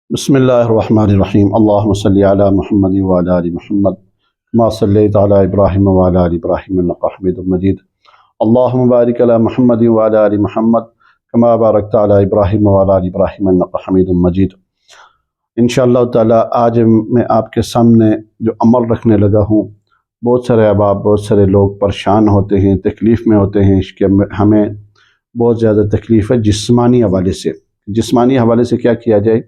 بسم اللہ الرحمن الرحیم اللہم صلی علی محمد وعلی آل محمد کما صلیت علی ابراہیم وعلی آل ابراہیم انک حمید مجید اللہم بارک علی محمد وعلی آل محمد کما بارکت علی ابراہیم وعلی آل ابراہیم انک حمید مجید۔ انشاءاللہ تعالی آج میں آپ کے سامنے جو عمل رکھنے لگا ہوں، بہت سارے احباب، بہت سارے لوگ پریشان ہوتے ہیں، تکلیف میں ہوتے ہیں کہ ہمیں بہت زیادہ تکلیف ہے جسمانی حوالے سے۔ جسمانی حوالے سے کیا کیا جائے؟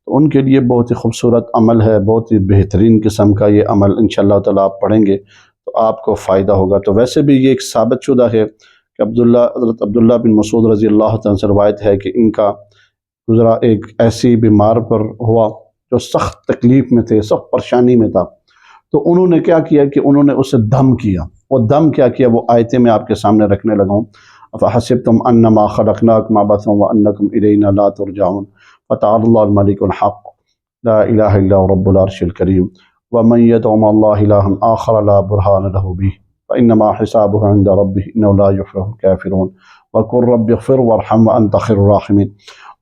تو ان کے لیے بہت ہی خوبصورت عمل ہے، بہت ہی بہترین قسم کا یہ عمل انشاءاللہ تعالیٰ آپ پڑھیں گے تو آپ کو فائدہ ہوگا۔ تو ویسے بھی یہ ایک ثابت شدہ ہے کہ حضرت عبداللہ بن مسعود رضی اللہ تعالیٰ سے روایت ہے کہ ان کا گزرا ایک ایسی بیمار پر ہوا جو سخت تکلیف میں تھے، سخت پریشانی میں تھا، تو انہوں نے کیا کیا کہ انہوں نے اسے دم کیا۔ وہ دم کیا کیا وہ آیتیں میں آپ کے سامنے رکھنے لگا ہوں۔ افحسبتم انما خلقناکم عبثا وانکم الینا لا ترجعون فتعالی اللہ الملک الحق لا الہ الا رب العرش الکریم ومن يدع مع اللہ الہا آخر لا برہان له به فانما حسابه عند ربه انه لا يفلح الکافرون وقل رب اغفر وارحم وانت خیر الراحمین۔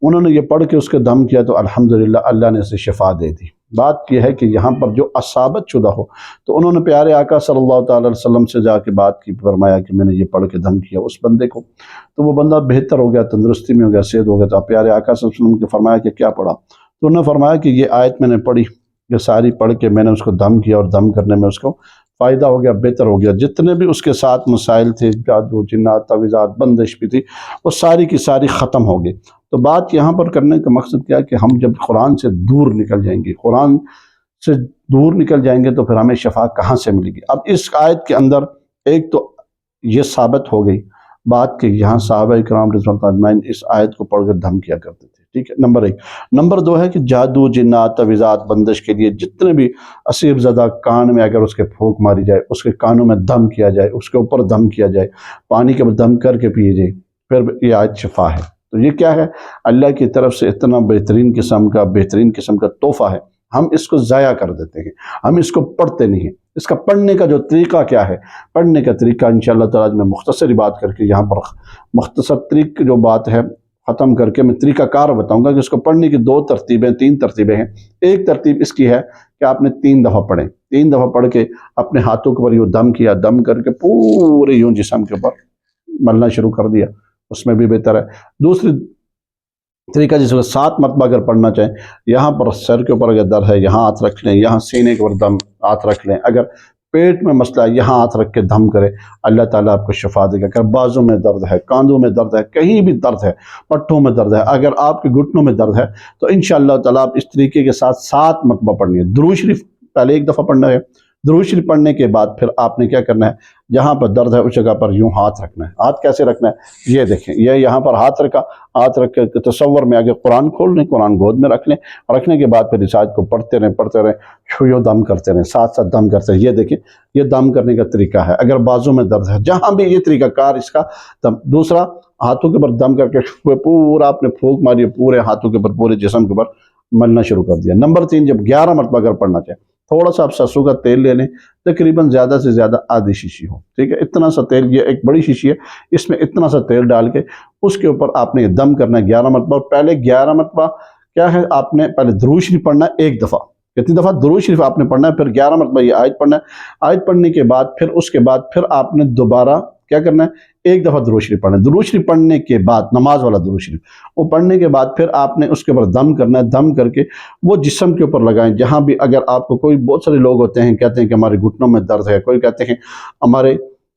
انہوں نے یہ پڑھ کے اس کے دم کیا تو الحمدللہ اللہ نے اسے شفا دے دی۔ بات یہ ہے کہ یہاں پر جو اصابت شدہ ہو، تو انہوں نے پیارے آقا صلی اللہ تعالی وسلم سے جا کے بات کی، فرمایا کہ میں نے یہ پڑھ کے دم کیا اس بندے کو، تو وہ بندہ بہتر ہو گیا، تندرستی میں ہو گیا، صحت ہو گیا۔ تو پیارے آقا صلی اللہ علیہ وسلم نے فرمایا کہ کیا پڑھا؟ تو انہوں نے فرمایا کہ یہ آیت میں نے پڑھی، یہ ساری پڑھ کے میں نے اس کو دم کیا اور دم کرنے میں اس کو فائدہ ہو گیا، بہتر ہو گیا۔ جتنے بھی اس کے ساتھ مسائل تھے، جادو، جنات، تعویذات، بندش بھی تھی، وہ ساری کی ساری ختم ہو گئی۔ تو بات یہاں پر کرنے کا مقصد کیا ہے کہ ہم جب قرآن سے دور نکل جائیں گے، قرآن سے دور نکل جائیں گے تو پھر ہمیں شفا کہاں سے ملے گی؟ اب اس آیت کے اندر ایک تو یہ ثابت ہو گئی بات کہ یہاں صحابہ کرام رضوان اللہ اجمعین اس آیت کو پڑھ کر دم کیا کرتے تھے، ٹھیک ہے، نمبر ایک۔ نمبر دو ہے کہ جادو، جنات، تعویذات، بندش کے لیے جتنے بھی اسیب زدہ کان میں اگر اس کے پھونک ماری جائے، اس کے کانوں میں دم کیا جائے، اس کے اوپر دم کیا جائے، پانی کے اوپر دم کر کے پیے جائے، پھر یہ آیت شفا ہے۔ تو یہ کیا ہے؟ اللہ کی طرف سے اتنا بہترین قسم کا تحفہ ہے، ہم اس کو ضائع کر دیتے ہیں، ہم اس کو پڑھتے نہیں ہیں۔ اس کا پڑھنے کا جو طریقہ کیا ہے؟ پڑھنے کا طریقہ انشاءاللہ تعالیٰ میں مختصر بات کر کے یہاں پر مختصر طریقے جو بات ہے ختم کر کے میں طریقہ کار بتاؤں گا کہ اس کو پڑھنے کی تین ترتیبیں ہیں۔ ایک ترتیب اس کی ہے کہ آپ نے 3 دفعہ پڑھیں، 3 دفعہ پڑھ کے اپنے ہاتھوں کے اوپر یوں دم کیا، دم کر کے پورے یوں جسم کے اوپر ملنا شروع کر دیا، اس میں بھی بہتر ہے۔ دوسری طریقہ جس کو 7 مرتبہ اگر پڑھنا چاہیں، یہاں پر سر کے اوپر اگر درد ہے یہاں ہاتھ رکھ لیں، یہاں سینے کے اوپر ہاتھ رکھ لیں، اگر پیٹ میں مسئلہ ہے یہاں ہاتھ رکھ کے دم کرے، اللہ تعالیٰ آپ کو شفا دے گا۔ اگر بازوں میں درد ہے، کاندھوں میں درد ہے، کہیں بھی درد ہے، پٹھوں میں درد ہے، اگر آپ کے گھٹنوں میں درد ہے، تو انشاءاللہ تعالیٰ آپ اس طریقے کے ساتھ 7 مرتبہ پڑھنی ہے۔ درود شریف پہلے 1 دفعہ پڑھنا ہے، درود شریف پڑھنے کے بعد پھر آپ نے کیا کرنا ہے؟ جہاں پر درد ہے اس جگہ پر یوں ہاتھ رکھنا ہے۔ ہاتھ کیسے رکھنا ہے؟ یہ دیکھیں، یہ یہاں پر ہاتھ رکھا، ہاتھ رکھ کے تصور میں آگے قرآن کھول لیں، قرآن گود میں رکھ لیں، رکھنے کے بعد پھر اس آیت کو پڑھتے رہیں، چھوئیو دم کرتے رہیں، ساتھ ساتھ دم کرتے رہیں۔ یہ دیکھیں، یہ دم کرنے کا طریقہ ہے۔ اگر بازو میں درد ہے، جہاں بھی یہ طریقہ کار اس کا دم۔ دوسرا، ہاتھوں کے اوپر دم کر کے پورا آپ نے پھونک ماری، پورے ہاتھوں کے اوپر، پورے جسم کے اوپر ملنا شروع کر دیا۔ نمبر 3، جب 11 مرتبہ اگر پڑھنا چاہیں، تھوڑا سا آپ سرسوں کا تیل لے لیں، تقریباً زیادہ سے زیادہ آدھی شیشی ہو، ٹھیک ہے، اتنا سا تیل، یہ ایک بڑی شیشی ہے، اس میں اتنا سا تیل ڈال کے اس کے اوپر آپ نے یہ دم کرنا ہے 11 مرتبہ۔ اور پہلے 11 مرتبہ کیا ہے؟ آپ نے پہلے درود شریف پڑھنا ہے 1 دفعہ۔ کتنی دفعہ؟ درود شریف آپ نے پڑھنا ہے، پھر 11 مرتبہ یہ آیت پڑھنا ہے۔ آیت پڑھنے کے بعد پھر اس کے بعد پھر آپ نے دوبارہ کیا کرنا ہے؟ 1 دفعہ درود شریف پڑھنا ہے۔ درود شریف پڑھنے کے بعد، نماز والا درود شریف، وہ پڑھنے کے بعد پھر آپ نے اس کے اوپر دم کرنا ہے۔ دم کر کے وہ جسم کے اوپر لگائیں، جہاں بھی اگر آپ کو کوئی، بہت سارے لوگ ہوتے ہیں کہتے ہیں کہ ہمارے گھٹنوں میں درد ہے، کوئی کہتے ہیں ہمارے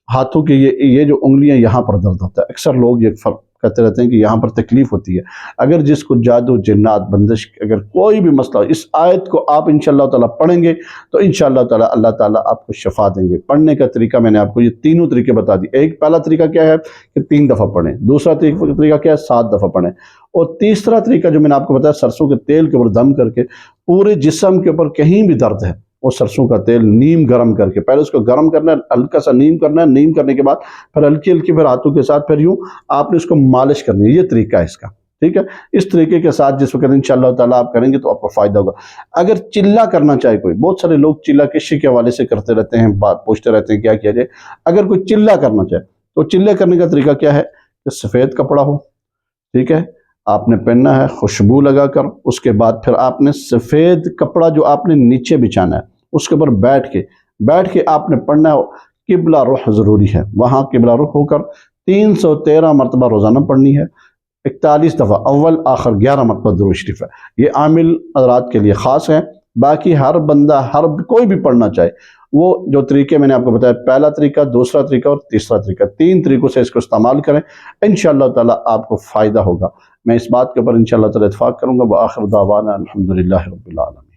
ہاتھوں کے یہ جو انگلیاں یہاں پر درد ہوتا ہے، اکثر لوگ یہ فرق کہتے رہتے ہیں کہ یہاں پر تکلیف ہوتی ہے۔ اگر جس کو جادو، جنات، بندش، اگر کوئی بھی مسئلہ ہو، اس آیت کو آپ انشاءاللہ تعالیٰ پڑھیں گے تو انشاءاللہ تعالیٰ اللہ تعالیٰ آپ کو شفا دیں گے۔ پڑھنے کا طریقہ میں نے آپ کو یہ تینوں طریقے بتا دی۔ ایک پہلا طریقہ کیا ہے کہ 3 دفعہ پڑھیں، دوسرا طریقہ کیا ہے 7 دفعہ پڑھیں، اور تیسرا طریقہ جو میں نے آپ کو بتایا سرسوں کے تیل کے اوپر دم کر کے پورے جسم کے اوپر کہیں بھی درد ہے، وہ سرسوں کا تیل نیم گرم کر کے، پہلے اس کو گرم کرنا ہے، ہلکا سا نیم کرنا ہے، نیم کرنے کے بعد پھر ہلکی ہلکی پھر ہاتھوں کے ساتھ پھر یوں آپ نے اس کو مالش کرنی ہے۔ یہ طریقہ ہے اس کا، ٹھیک ہے۔ اس طریقے کے ساتھ جس وقت انشاءاللہ تعالیٰ آپ کریں گے تو آپ کو فائدہ ہوگا۔ اگر چلہ کرنا چاہے کوئی، بہت سارے لوگ چلہ کشی کے حوالے سے کرتے رہتے ہیں، بات پوچھتے رہتے ہیں کیا کیا جائے۔ اگر کوئی چلہ کرنا چاہے تو چلہ کرنے کا طریقہ کیا ہے کہ سفید کپڑا ہو، ٹھیک ہے، آپ نے پہننا ہے خوشبو لگا کر، اس کے بعد پھر آپ نے سفید کپڑا جو آپ نے نیچے بچھانا ہے اس کے اوپر بیٹھ کے آپ نے پڑھنا ہے، قبلہ رخ ضروری ہے، وہاں قبلہ رخ ہو کر 313 مرتبہ روزانہ پڑھنی ہے، 41 دفعہ، اول آخر 11 مرتبہ درود شریف ہے۔ یہ عامل حضرات کے لیے خاص ہے، باقی ہر بندہ کوئی بھی پڑھنا چاہے، وہ جو طریقے میں نے آپ کو بتایا، پہلا طریقہ، دوسرا طریقہ اور تیسرا طریقہ، 3 طریقوں سے اس کو استعمال کریں، انشاءاللہ تعالیٰ آپ کو فائدہ ہوگا۔ میں اس بات کے اوپر انشاءاللہ تعالیٰ اتفاق کروں گا۔ وآخر دعوانا الحمدللہ رب العالمین۔